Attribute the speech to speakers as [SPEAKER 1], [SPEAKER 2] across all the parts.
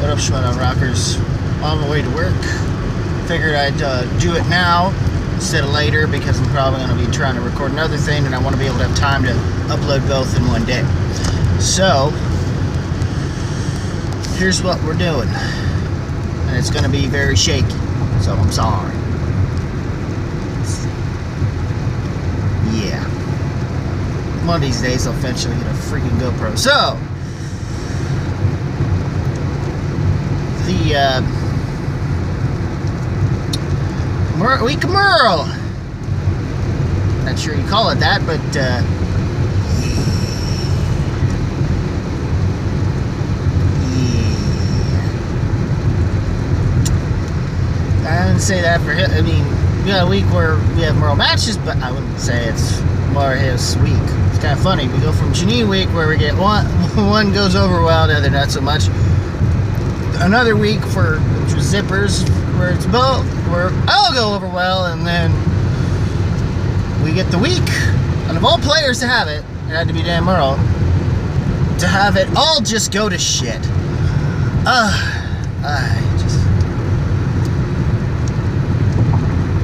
[SPEAKER 1] What up, Schmoedown rockers? On my way to work. Figured I'd do it now instead of later because I'm probably going to be trying to record another thing and I want to be able to have time to upload both in one day. So, here's what we're doing. And it's going to be very shaky, so I'm sorry. Yeah. One of these days I'll eventually get a freaking GoPro. So, the week of Murrell. Not sure you call it that, but yeah. I wouldn't say that for him. I mean, we got a week where we have Murrell matches, but I wouldn't say it's more his week. It's kind of funny. We go from Janine week where we get one goes over well, the other not so much. Another week which was zippers, where it's both, where I'll go over well, and then we get the week, and of all players to have it, it had to be Dan Murrell, to have it all just go to shit.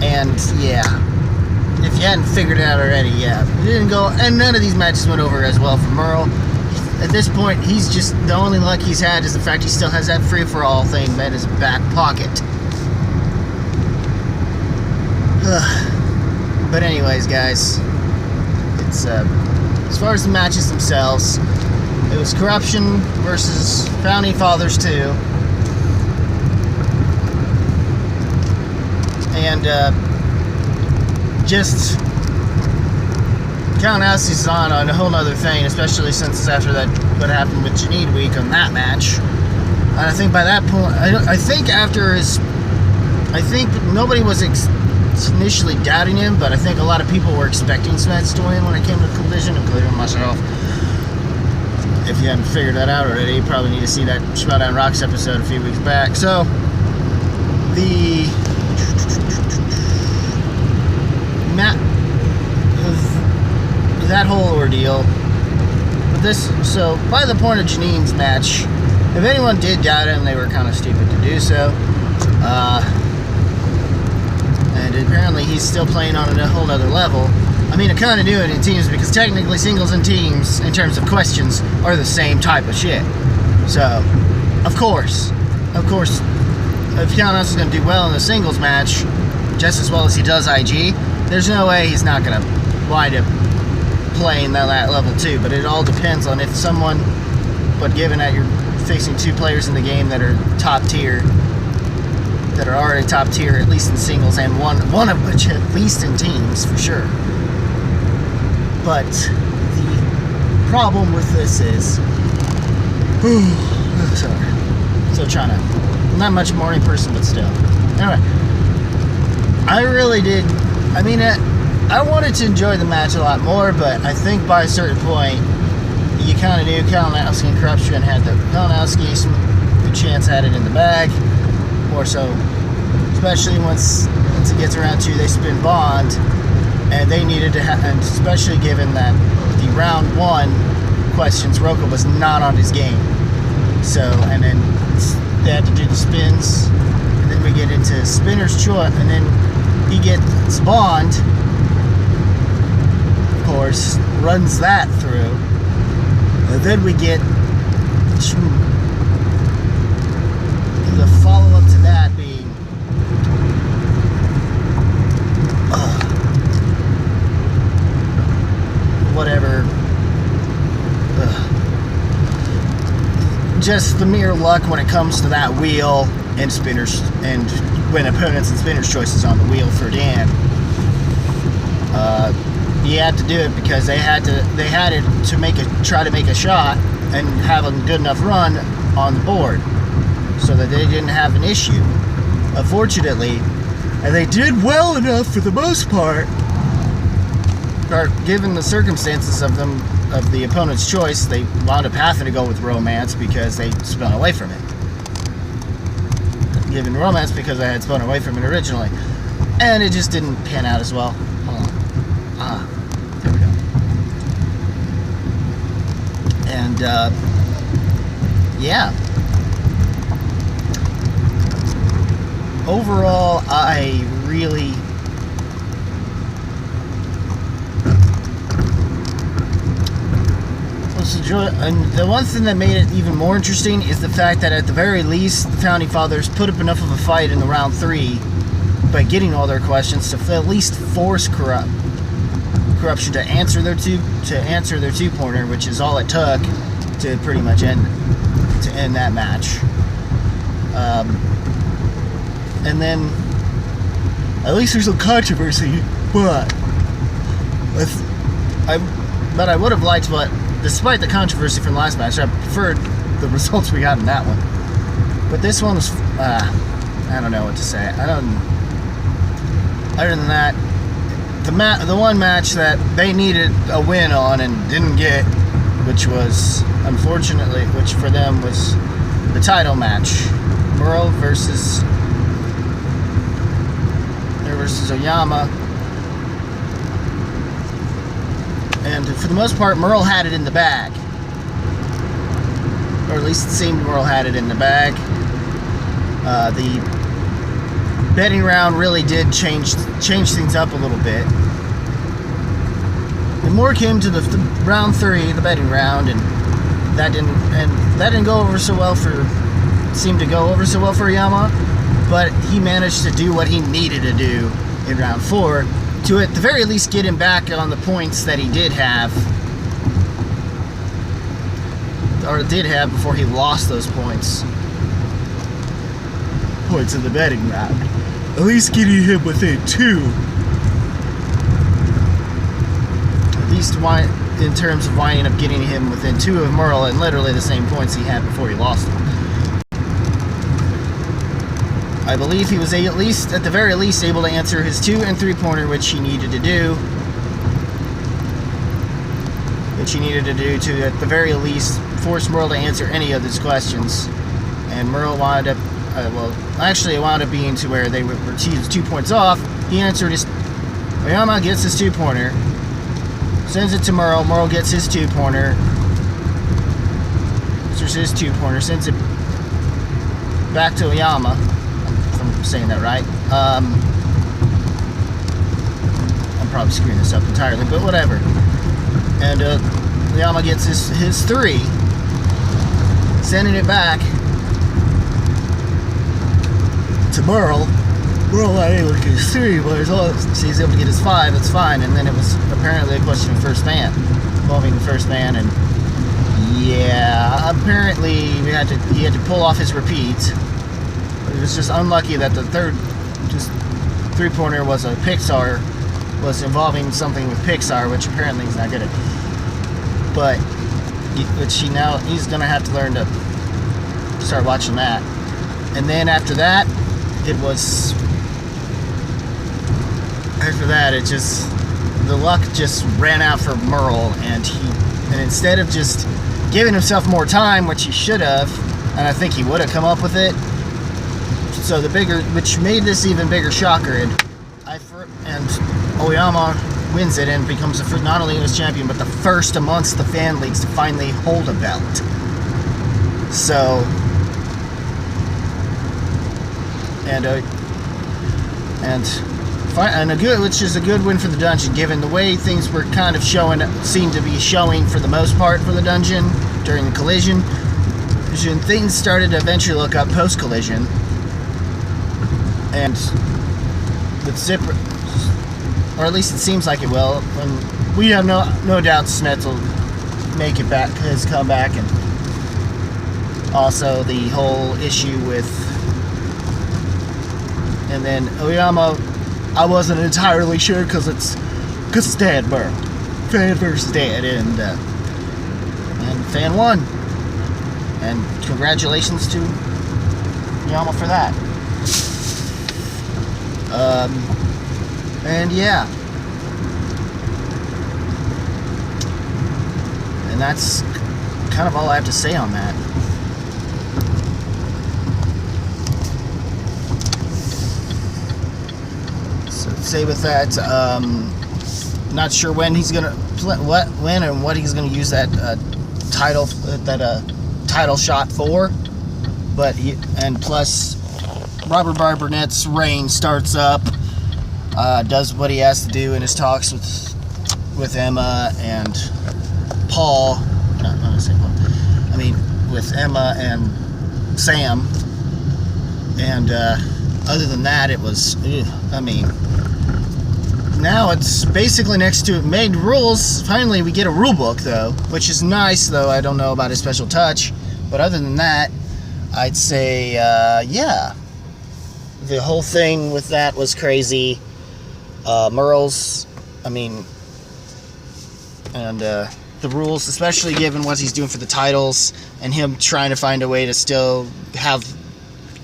[SPEAKER 1] And yeah, if you hadn't figured it out already, yeah, it didn't go, and none of these matches went over as well for Murrell. At this point, he's just, the only luck he's had is the fact he still has that free-for-all thing in his back pocket. But anyways, guys, it's, as far as the matches themselves, it was Korruption versus Founding Fathers 2. And, just Kalinowski's on a whole nother thing, especially since after that, what happened with Janine week on that match. And I think by that point, I think nobody was initially doubting him, but I think a lot of people were expecting Smets to win when it came to Collision, including myself. If you haven't figured that out already, you probably need to see that Schmoedown Rocks episode a few weeks back. So, that whole ordeal. But so by the point of Janine's match, if anyone did doubt him, they were kind of stupid to do so. And apparently he's still playing on a whole nother level. I mean, I kind of do it in teams because technically singles and teams, in terms of questions, are the same type of shit. So, of course, if Kalinowski is going to do well in the singles match, just as well as he does IG, there's no way he's not going to wind up playing that level too. But it all depends on if someone, but given that you're facing two players in the game that are top tier, that are already top tier, at least in singles, and one of which at least in teams for sure. But the problem with this is, sorry, still trying to, I'm not much morning person, but still. Anyway, I really did. I mean, I wanted to enjoy the match a lot more, but I think by a certain point, you kind of knew Kalinowski and Korruption had Kalinowski, good chance had it in the bag, more so, especially once it gets around to they spin Bond, and they needed to have, and especially given that the round one questions, Roka was not on his game. So, and then they had to do the spins, and then we get into spinner's choice, and then he gets Bond, of course, runs that through, and then we get the follow-up to that being whatever, just the mere luck when it comes to that wheel and spinners, and when opponents and spinners choices on the wheel for Dan. You had to do it because they had to try to make a shot and have a good enough run on the board so that they didn't have an issue. Unfortunately, and they did well enough for the most part, given the circumstances of the opponent's choice, they wound up having to go with Romance because they spun away from it. Given Romance because I had spun away from it originally. And it just didn't pan out as well. Hold on. There we go. And, yeah. overall, I really... And the one thing that made it even more interesting is the fact that at the very least, the Founding Fathers put up enough of a fight in the round 3 by getting all their questions to at least force Korruption to answer their two-pointer, which is all it took to pretty much end that match. And then at least there's some controversy, but I would have liked, but despite the controversy from the last match, I preferred the results we got in that one. But this one was, I don't know what to say. Other than that, the one match that they needed a win on and didn't get, which was, unfortunately, which for them was the title match. Murrell versus Oyama. And for the most part, Murrell had it in the bag. Or at least it seemed Murrell had it in the bag. The betting round really did change things up a little bit. And more came to the round 3, the betting round, and that didn't go over so well seemed to go over so well for Oyama, but he managed to do what he needed to do in round 4 to at the very least get him back on the points that he did have before he lost those points in the betting round. At least getting him within 2. At least in terms of winding up getting him within 2 of Murrell and literally the same points he had before he lost them. I believe he was at the very least able to answer his 2- and 3-pointer, which he needed to do. To at the very least force Murrell to answer any of his questions. And Murrell wound up, it wound up being to where they were 2 points off. He answered Oyama gets his 2-pointer, sends it to Murrell. Murrell gets his 2-pointer, answers his 2-pointer, sends it back to Oyama. If I'm saying that right. I'm probably screwing this up entirely, but whatever. And Oyama gets his 3, sending it back to Murrell. Murrell not able to get his 3, but he's able to get his 5, that's fine. And then it was apparently a question of first man, involving the first man, and yeah, apparently he had to pull off his repeat. It was just unlucky that the third 3-pointer was was involving something with Pixar, which apparently he's not good at. But he's gonna have to learn to start watching that. And then after that, the luck just ran out for Murrell, and instead of just giving himself more time, which he should have, and I think he would have come up with it. So which made this even bigger shocker, and Oyama wins it and becomes not only US champion, but the first amongst the fan leagues to finally hold a belt. So, which is a good win for the dungeon, given the way things were kind of seemed to be showing for the most part for the dungeon during the collision. Things started to eventually look up post-collision. And with Zipper, or at least it seems like it will, and we have no doubt Smets will make it back, his comeback, and also the whole issue with, and then Oyama, I wasn't entirely sure because it's Dad Burrow, fan versus Dad, and fan won, and congratulations to Oyama for that. And yeah. And that's kind of all I have to say on that. So say with that, not sure when he's gonna what he's gonna use that title shot for, but plus Robert Burnet's reign starts up. Does what he has to do in his talks with Emma and Paul. Not gonna say Paul. I mean, with Emma and Sam. And other than that, it was. I mean, now it's basically next to made rules. Finally, we get a rule book though, which is nice. Though I don't know about his special touch, but other than that, I'd say yeah. The whole thing with that was crazy. Murrell's, I mean, and the rules, especially given what he's doing for the titles, and him trying to find a way to still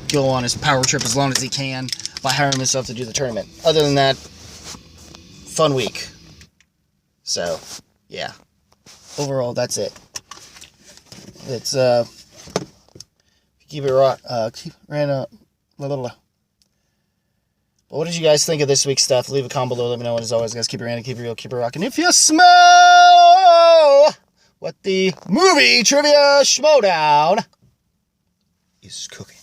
[SPEAKER 1] go on his power trip as long as he can by hiring himself to do the tournament. Other than that, fun week. So, yeah. Overall, that's it. It's keep it rock. But what did you guys think of this week's stuff? Leave a comment below. Let me know. And as always, guys, keep it random, keep it real, keep it rocking. If you smell what the movie trivia Schmoedown is cooking.